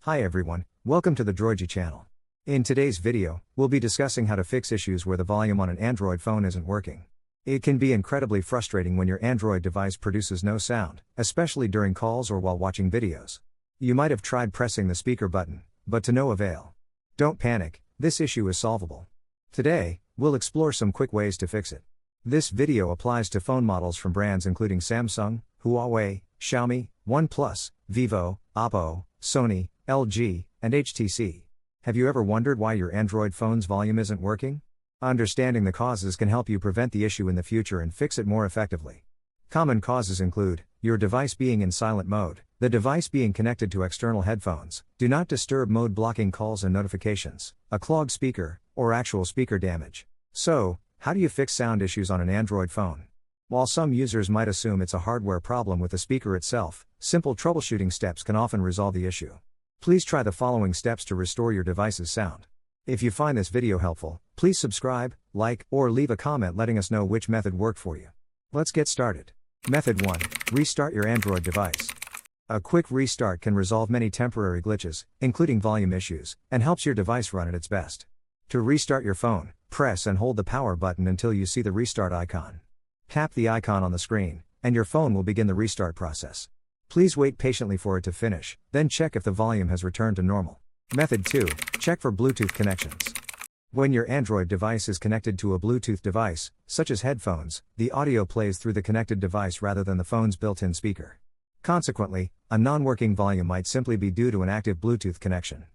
Hi everyone, welcome to the Droigy channel. In today's video, we'll be discussing how to fix issues where the volume on an Android phone isn't working. It can be incredibly frustrating when your Android device produces no sound, especially during calls or while watching videos. You might have tried pressing the speaker button, but to no avail. Don't panic, this issue is solvable. Today, we'll explore some quick ways to fix it. This video applies to phone models from brands including Samsung, Huawei, Xiaomi, OnePlus, Vivo, Oppo, Sony, LG, and HTC. Have you ever wondered why your Android phone's volume isn't working? Understanding the causes can help you prevent the issue in the future and fix it more effectively. Common causes include your device being in silent mode, the device being connected to external headphones, do not disturb mode blocking calls and notifications, a clogged speaker, or actual speaker damage. So, how do you fix sound issues on an Android phone? While some users might assume it's a hardware problem with the speaker itself, simple troubleshooting steps can often resolve the issue. Please try the following steps to restore your device's sound. If you find this video helpful, please subscribe, like, or leave a comment letting us know which method worked for you. Let's get started. Method 1. Restart your Android device. A quick restart can resolve many temporary glitches, including volume issues, and helps your device run at its best. To restart your phone, press and hold the power button until you see the restart icon. Tap the icon on the screen, and your phone will begin the restart process. Please wait patiently for it to finish, then check if the volume has returned to normal. Method 2. Check for Bluetooth connections. When your Android device is connected to a Bluetooth device, such as headphones, the audio plays through the connected device rather than the phone's built-in speaker. Consequently, a non-working volume might simply be due to an active Bluetooth connection.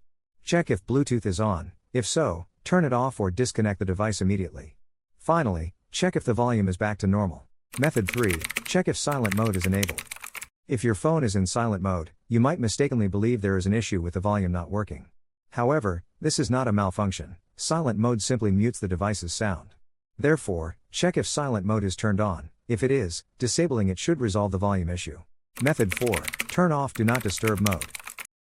Check if Bluetooth is on. If so, turn it off or disconnect the device immediately. Finally, check if the volume is back to normal. Method 3. Check if silent mode is enabled. If your phone is in silent mode, you might mistakenly believe there is an issue with the volume not working. However, this is not a malfunction. Silent mode simply mutes the device's sound. Therefore, check if silent mode is turned on. If it is, disabling it should resolve the volume issue. Method 4. Turn off Do Not Disturb mode.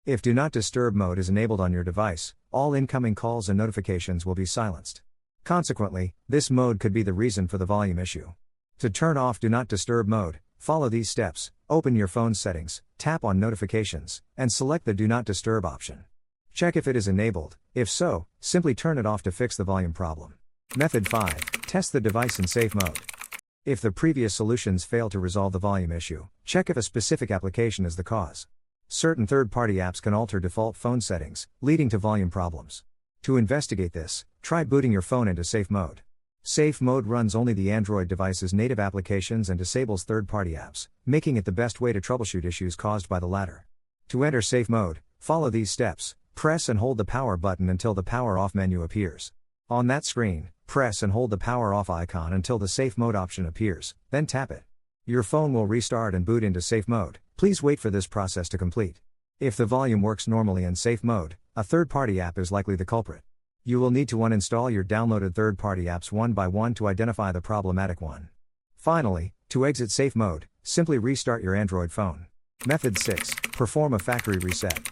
If Do Not Disturb mode is enabled on your device, all incoming calls and notifications will be silenced. Consequently, this mode could be the reason for the volume issue. To turn off Do Not Disturb mode, follow these steps. Open your phone's settings, tap on Notifications, and select the Do Not Disturb option. Check if it is enabled. If so, simply turn it off to fix the volume problem. Method 5. Test the device in safe mode. If the previous solutions fail to resolve the volume issue, check if a specific application is the cause. Certain third-party apps can alter default phone settings, leading to volume problems. To investigate this, try booting your phone into safe mode. Safe mode runs only the Android device's native applications and disables third-party apps, making it the best way to troubleshoot issues caused by the latter. To enter safe mode, follow these steps. Press and hold the power button until the power off menu appears. On that screen, press and hold the power off icon until the safe mode option appears, then tap it. Your phone will restart and boot into safe mode. Please wait for this process to complete. If the volume works normally in safe mode, a third-party app is likely the culprit. You will need to uninstall your downloaded third-party apps one by one to identify the problematic one. Finally, to exit safe mode, simply restart your Android phone. Method 6. Perform a factory reset.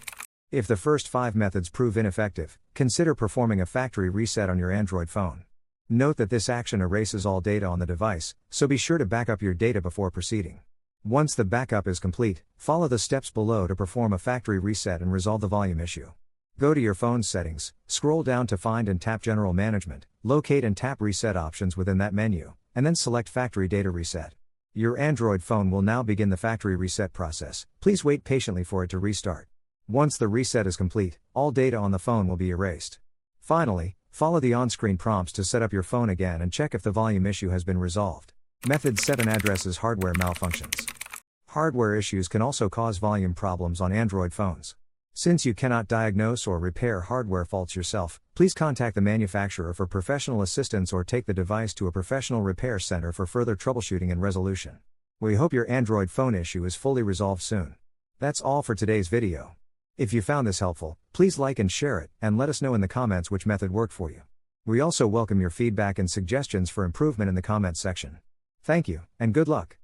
If the first 5 methods prove ineffective, consider performing a factory reset on your Android phone. Note that this action erases all data on the device, so be sure to back up your data before proceeding. Once the backup is complete, follow the steps below to perform a factory reset and resolve the volume issue. Go to your phone's settings, scroll down to find and tap General Management, locate and tap Reset options within that menu, and then select Factory Data Reset. Your Android phone will now begin the factory reset process. Please wait patiently for it to restart. Once the reset is complete, all data on the phone will be erased. Finally, follow the on-screen prompts to set up your phone again and check if the volume issue has been resolved. Method 7 addresses hardware malfunctions. Hardware issues can also cause volume problems on Android phones. Since you cannot diagnose or repair hardware faults yourself, please contact the manufacturer for professional assistance or take the device to a professional repair center for further troubleshooting and resolution. We hope your Android phone issue is fully resolved soon. That's all for today's video. If you found this helpful, please like and share it, and let us know in the comments which method worked for you. We also welcome your feedback and suggestions for improvement in the comments section. Thank you, and good luck.